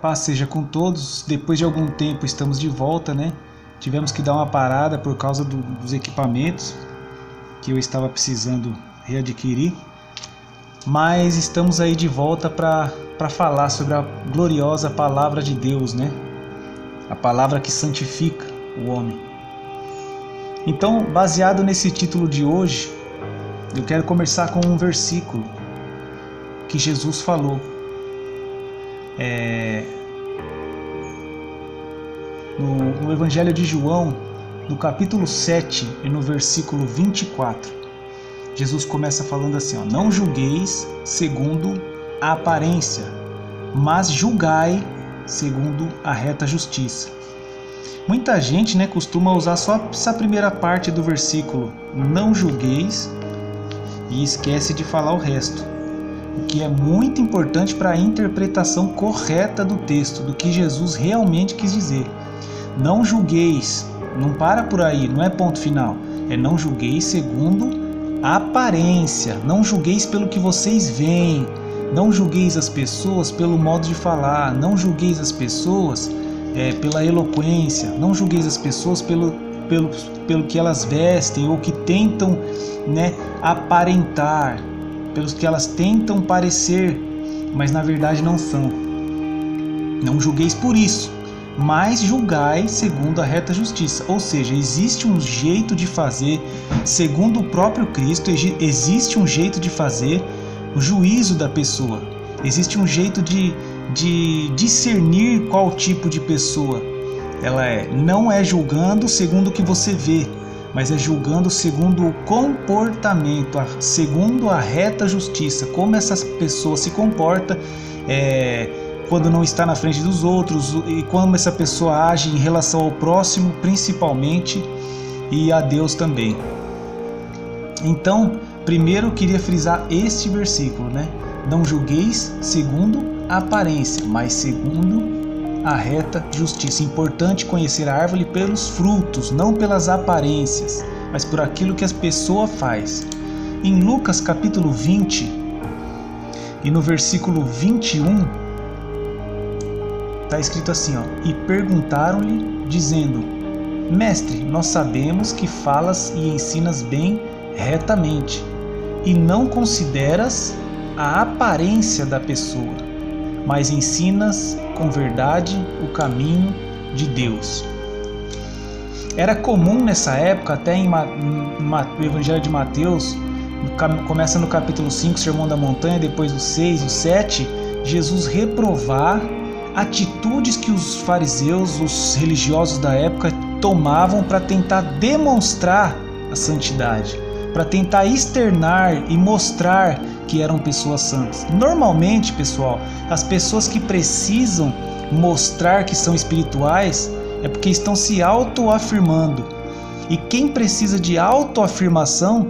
paz seja com todos. Depois de algum tempo estamos de volta, né? Tivemos que dar uma parada por causa dos equipamentos que eu estava precisando readquirir. Mas estamos aí de volta para falar sobre a gloriosa palavra de Deus, né? A palavra que santifica o homem. Então, baseado nesse título de hoje, eu quero começar com um versículo que Jesus falou. No Evangelho de João, no capítulo 7 e no versículo 24, Jesus começa falando assim, não julgueis segundo a aparência, mas julgai segundo a reta justiça. Muita gente, costuma usar só essa primeira parte do versículo, não julgueis, e esquece de falar o resto, o que é muito importante para a interpretação correta do texto, do que Jesus realmente quis dizer. Não julgueis, não para por aí, não é ponto final, é não julgueis segundo a aparência, não julgueis pelo que vocês veem, não julgueis as pessoas pelo modo de falar, não julgueis as pessoas pela eloquência, não julgueis as pessoas pelo que elas vestem ou que tentam aparentar, pelos que elas tentam parecer, mas na verdade não são. Não julgueis por isso, mas julgai segundo a reta justiça. Ou seja, existe um jeito de fazer, segundo o próprio Cristo, existe um jeito de fazer o juízo da pessoa. Existe um jeito de discernir qual tipo de pessoa ela é. Não é julgando segundo o que você vê, mas é julgando segundo o comportamento, segundo a reta justiça, como essa pessoa se comporta quando não está na frente dos outros e como essa pessoa age em relação ao próximo, principalmente, e a Deus também. Então, primeiro eu queria frisar este versículo, Não julgueis segundo a aparência, mas segundo a reta justiça. Importante conhecer a árvore pelos frutos, não pelas aparências, mas por aquilo que a pessoa faz. Em Lucas capítulo 20 e no versículo 21, está escrito assim, e perguntaram-lhe, dizendo, Mestre, nós sabemos que falas e ensinas bem retamente, e não consideras a aparência da pessoa, mas ensinas com verdade o caminho de Deus. Era comum nessa época, até no Evangelho de Mateus, começa no capítulo 5, Sermão da Montanha, depois do 6 e o 7, Jesus reprovar atitudes que os fariseus, os religiosos da época, tomavam para tentar demonstrar a santidade, para tentar externar e mostrar que eram pessoas santas. Normalmente, pessoal, as pessoas que precisam mostrar que são espirituais é porque estão se autoafirmando. E quem precisa de autoafirmação,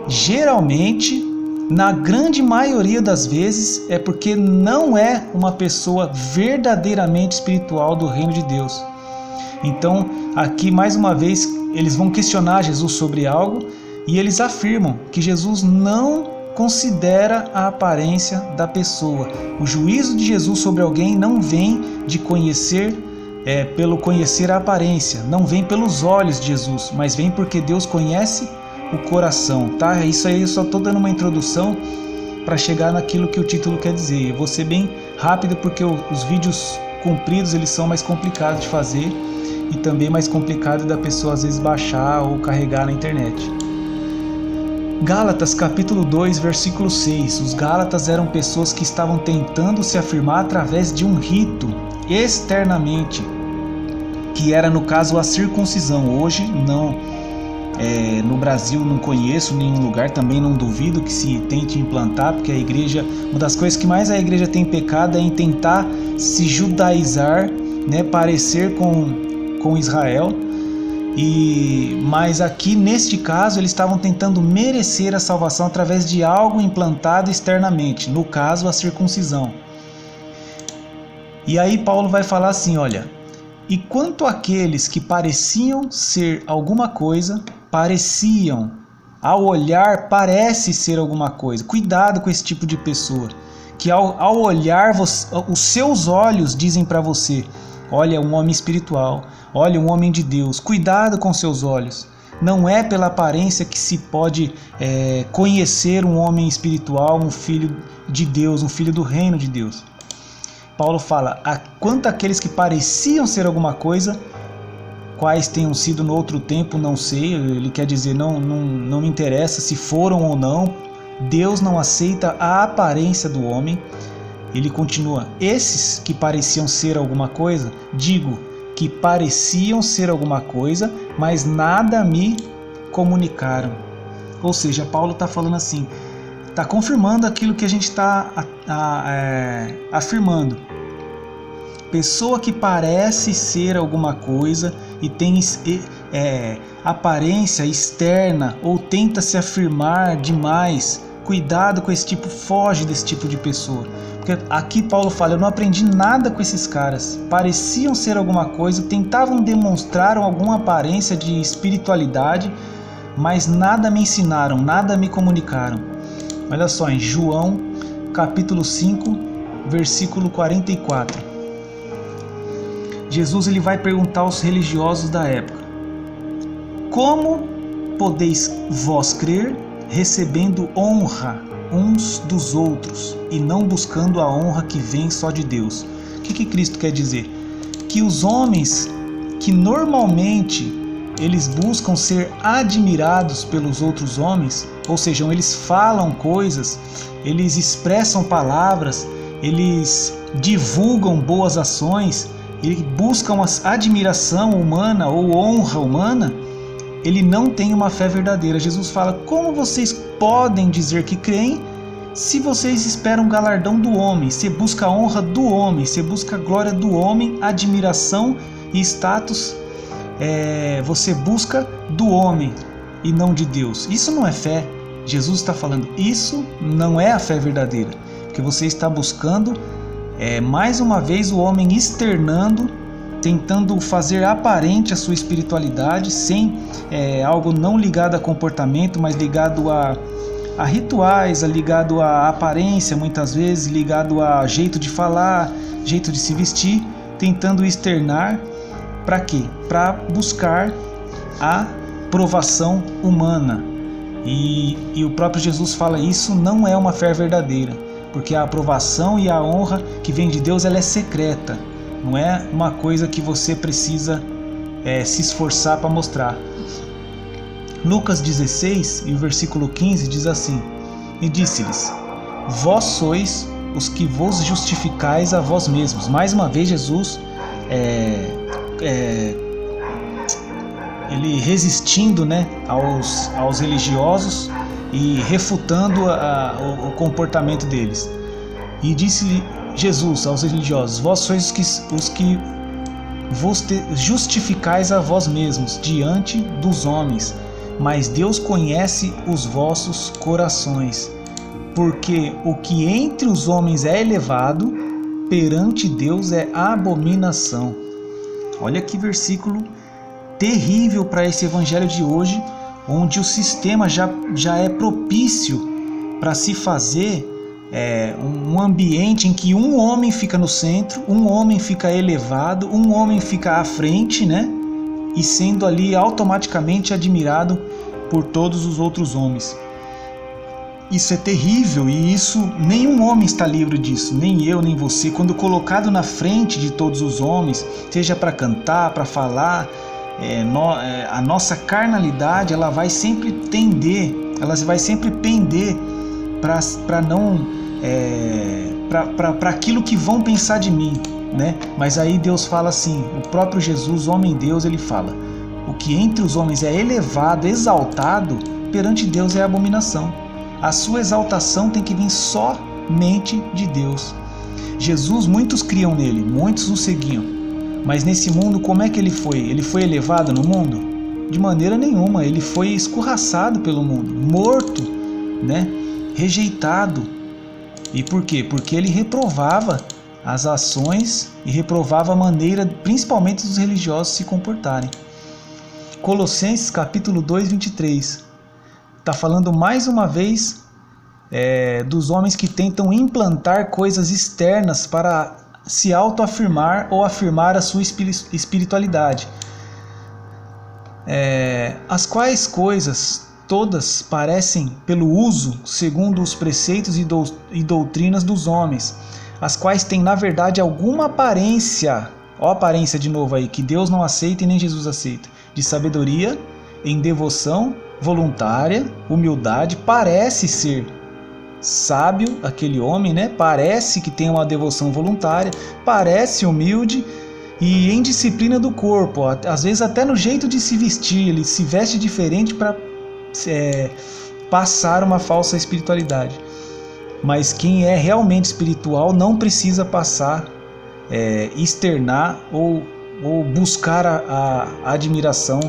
geralmente, na grande maioria das vezes, é porque não é uma pessoa verdadeiramente espiritual do reino de Deus. Então, aqui mais uma vez, eles vão questionar Jesus sobre algo e eles afirmam que Jesus não considera a aparência da pessoa. O juízo de Jesus sobre alguém não vem de conhecer, pelo conhecer a aparência, não vem pelos olhos de Jesus, mas vem porque Deus conhece o coração, tá? Isso aí eu só estou dando uma introdução para chegar naquilo que o título quer dizer. Eu vou ser bem rápido porque os vídeos compridos eles são mais complicados de fazer e também mais complicado da pessoa às vezes baixar ou carregar na internet. Gálatas capítulo 2, versículo 6. Os Gálatas eram pessoas que estavam tentando se afirmar através de um rito externamente, que era no caso a circuncisão. Hoje não, no Brasil não conheço nenhum lugar, também não duvido que se tente implantar, porque a igreja, uma das coisas que mais a igreja tem pecado é em tentar se judaizar, parecer com Israel. Mas aqui neste caso eles estavam tentando merecer a salvação através de algo implantado externamente, no caso a circuncisão. E aí Paulo vai falar assim, olha, e quanto àqueles que pareciam ser alguma coisa, ao olhar parece ser alguma coisa, cuidado com esse tipo de pessoa, que ao olhar, os seus olhos dizem para você: olha, um homem espiritual, olha, um homem de Deus. Cuidado com seus olhos. Não é pela aparência que se pode conhecer um homem espiritual, um filho de Deus, um filho do reino de Deus. Paulo fala: quanto àqueles que pareciam ser alguma coisa, quais tenham sido no outro tempo, não sei. Ele quer dizer, não me interessa se foram ou não. Deus não aceita a aparência do homem. Ele continua: esses que pareciam ser alguma coisa, digo que pareciam ser alguma coisa, mas nada me comunicaram. Ou seja, Paulo está falando assim, está confirmando aquilo que a gente está afirmando. Pessoa que parece ser alguma coisa e tem aparência externa ou tenta se afirmar demais, cuidado com esse tipo, foge desse tipo de pessoa. Porque aqui Paulo fala: eu não aprendi nada com esses caras, pareciam ser alguma coisa, tentavam demonstrar alguma aparência de espiritualidade, mas nada me ensinaram, nada me comunicaram. Olha só, em João capítulo 5, versículo 44. Jesus ele vai perguntar aos religiosos da época: como podeis vós crer recebendo honra uns dos outros e não buscando a honra que vem só de Deus? O que Cristo quer dizer? Que os homens que normalmente eles buscam ser admirados pelos outros homens, ou seja, eles falam coisas, eles expressam palavras, eles divulgam boas ações, eles buscam a admiração humana ou honra humana, ele não tem uma fé verdadeira. Jesus fala: como vocês podem dizer que creem se vocês esperam o galardão do homem? Você busca a honra do homem, você busca a glória do homem, admiração e status, você busca do homem e não de Deus. Isso não é fé. Jesus está falando: isso não é a fé verdadeira, porque você está buscando mais uma vez o homem externando, tentando fazer aparente a sua espiritualidade, sem algo não ligado a comportamento, mas ligado a rituais, ligado à aparência, muitas vezes ligado a jeito de falar, jeito de se vestir, tentando externar. Para quê? Para buscar a aprovação humana. E o próprio Jesus fala: isso não é uma fé verdadeira, porque a aprovação e a honra que vem de Deus, ela é secreta. Não é uma coisa que você precisa se esforçar para mostrar. Lucas 16, e o versículo 15 diz assim: e disse-lhes: vós sois os que vos justificais a vós mesmos. Mais uma vez Jesus ele resistindo, né, aos religiosos e refutando o comportamento deles. E disse Jesus aos religiosos: vós sois os que vos justificais a vós mesmos diante dos homens, mas Deus conhece os vossos corações, porque o que entre os homens é elevado, perante Deus é abominação. Olha que versículo terrível para esse evangelho de hoje, onde o sistema já é propício para se fazer um ambiente em que um homem fica no centro, um homem fica elevado, um homem fica à frente, né? E sendo ali automaticamente admirado por todos os outros homens. Isso é terrível, e isso nenhum homem está livre disso, nem eu, nem você. Quando colocado na frente de todos os homens, seja para cantar, para falar, a nossa carnalidade ela vai sempre tender, ela vai sempre pender para não para aquilo que vão pensar de mim, né? Mas aí Deus fala assim, o próprio Jesus, homem Deus, ele fala: o que entre os homens é elevado, exaltado, perante Deus é abominação. A sua exaltação tem que vir somente de Deus. Jesus, muitos criam nele, muitos o seguiam. Mas nesse mundo, como é que ele foi? Ele foi elevado no mundo? De maneira nenhuma. Ele foi escorraçado pelo mundo, morto, né? Rejeitado. E por quê? Porque ele reprovava as ações e reprovava a maneira, principalmente dos religiosos, se comportarem. Colossenses capítulo 2, 23. Está falando mais uma vez dos homens que tentam implantar coisas externas para se autoafirmar ou afirmar a sua espiritualidade. As quais coisas todas parecem pelo uso segundo os preceitos e doutrinas dos homens, as quais têm na verdade alguma aparência, ó a aparência de novo aí, que Deus não aceita e nem Jesus aceita, de sabedoria, em devoção voluntária, humildade. Parece ser sábio aquele homem, né? Parece que tem uma devoção voluntária, parece humilde e em disciplina do corpo, às vezes até no jeito de se vestir, ele se veste diferente para passar uma falsa espiritualidade. Mas quem é realmente espiritual não precisa passar, externar ou buscar a admiração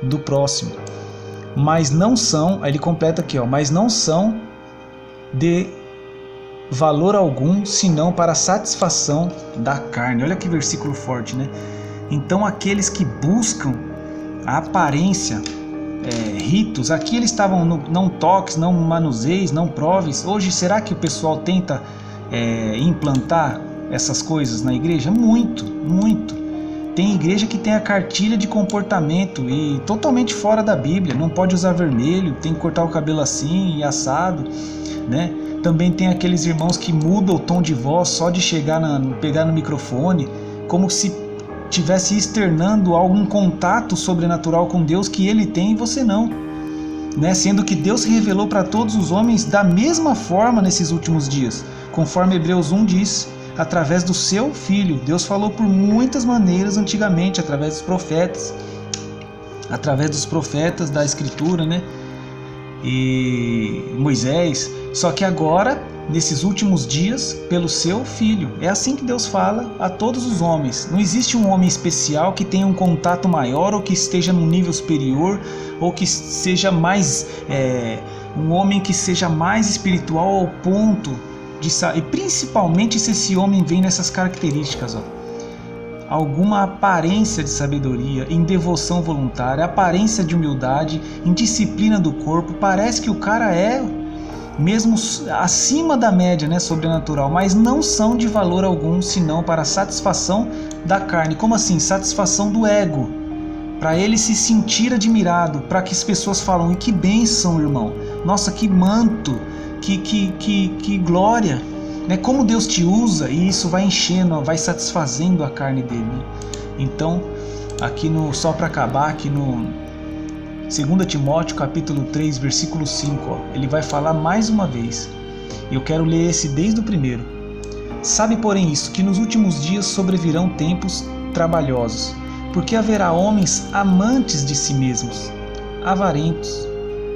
do próximo. Mas não são, aí ele completa aqui, mas não são de valor algum, senão para a satisfação da carne. Olha que versículo forte, né? Então aqueles que buscam a aparência, ritos, aqui eles estavam não toques, não manuseis, não proves. Hoje, será que o pessoal tenta implantar essas coisas na igreja? Muito, muito. Tem igreja que tem a cartilha de comportamento e totalmente fora da Bíblia. Não pode usar vermelho, tem que cortar o cabelo assim e assado, né? Também tem aqueles irmãos que mudam o tom de voz só de pegar no microfone, como se estivesse externando algum contato sobrenatural com Deus que ele tem e você não, né? Sendo que Deus se revelou para todos os homens da mesma forma nesses últimos dias, conforme Hebreus 1 diz, através do seu Filho. Deus falou por muitas maneiras antigamente, através dos profetas da Escritura, né? E Moisés. Só que agora, nesses últimos dias, pelo seu Filho. É assim que Deus fala a todos os homens. Não existe um homem especial que tenha um contato maior, ou que esteja num nível superior, ou que seja mais um homem que seja mais espiritual ao ponto de, e principalmente se esse homem vem nessas características, alguma aparência de sabedoria, em devoção voluntária, aparência de humildade, em disciplina do corpo. Parece que o cara é mesmo acima da média, né, sobrenatural, mas não são de valor algum, senão para a satisfação da carne. Como assim? Satisfação do ego, para ele se sentir admirado, para que as pessoas falam: e que bênção, irmão, nossa, que manto, que glória, né? Como Deus te usa, e isso vai enchendo, vai satisfazendo a carne dele. Então, aqui só para acabar, aqui no 2 Timóteo capítulo 3, versículo 5, ele vai falar mais uma vez. Eu quero ler esse desde o primeiro. Sabe, porém, isso, que nos últimos dias sobrevirão tempos trabalhosos, porque haverá homens amantes de si mesmos, avarentos,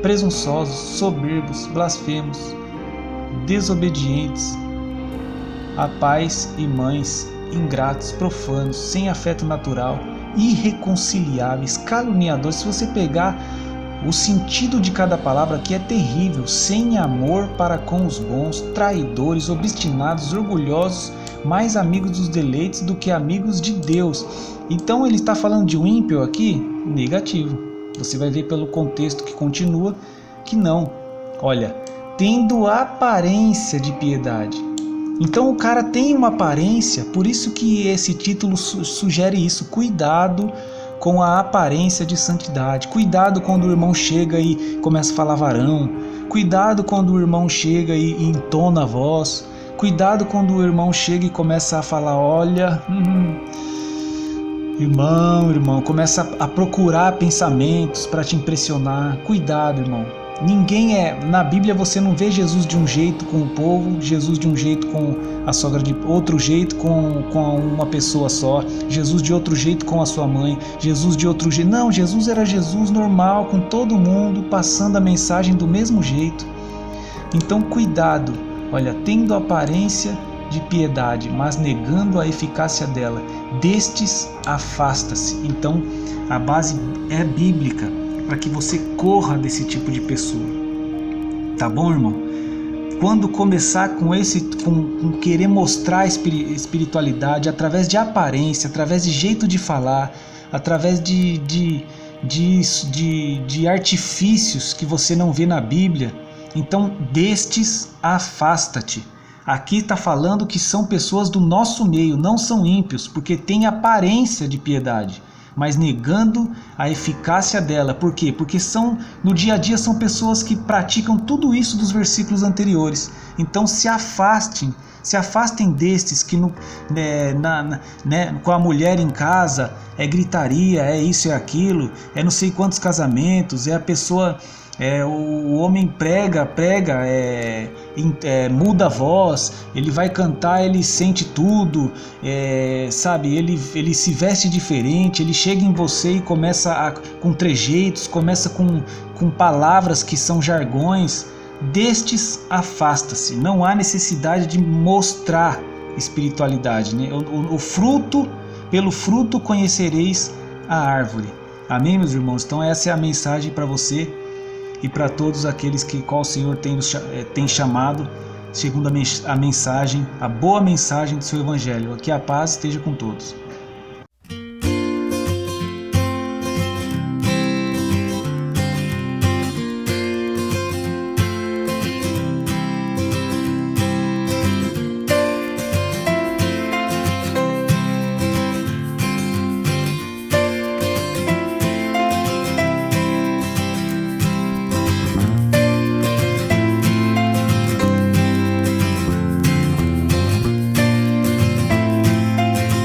presunçosos, soberbos, blasfemos, desobedientes a pais e mães, ingratos, profanos, sem afeto natural, irreconciliáveis, caluniadores. Se você pegar o sentido de cada palavra aqui, é terrível. Sem amor para com os bons, traidores, obstinados, orgulhosos, mais amigos dos deleites do que amigos de Deus. Então ele está falando de um ímpio aqui? Negativo. Você vai ver pelo contexto que continua que não. Olha, tendo aparência de piedade. Então o cara tem uma aparência, por isso que esse título sugere isso. Cuidado com a aparência de santidade. Cuidado quando o irmão chega e começa a falar varão. Cuidado quando o irmão chega e entona a voz. Cuidado quando o irmão chega e começa a falar: olha, irmão, começa a procurar pensamentos para te impressionar. Cuidado, irmão. Ninguém na Bíblia você não vê Jesus de um jeito com o povo, Jesus de um jeito com a sogra, de outro jeito com uma pessoa só, Jesus de outro jeito com a sua mãe, Jesus de outro jeito. Não, Jesus era Jesus normal com todo mundo, passando a mensagem do mesmo jeito. Então cuidado, olha, tendo aparência de piedade, mas negando a eficácia dela, destes afasta-se. Então a base é bíblica, para que você corra desse tipo de pessoa. Tá bom, irmão? Quando começar com querer mostrar espiritualidade através de aparência, através de jeito de falar, através de artifícios que você não vê na Bíblia, Então, destes afasta-te. Aqui está falando que são pessoas do nosso meio, não são ímpios, porque têm aparência de piedade, mas negando a eficácia dela. Por quê? Porque no dia a dia são pessoas que praticam tudo isso dos versículos anteriores. Então se afastem destes que com a mulher em casa é gritaria, é isso, é aquilo, é não sei quantos casamentos, é a pessoa... o homem prega, muda a voz, ele vai cantar, ele sente tudo, sabe, ele se veste diferente, ele chega em você e começa com trejeitos, começa com palavras que são jargões. Destes afasta-se, não há necessidade de mostrar espiritualidade, né? O fruto, pelo fruto conhecereis a árvore. Amém, meus irmãos? Então essa é a mensagem para você e para todos aqueles qual o Senhor tem chamado, segundo a mensagem, a boa mensagem do seu Evangelho. Que a paz esteja com todos.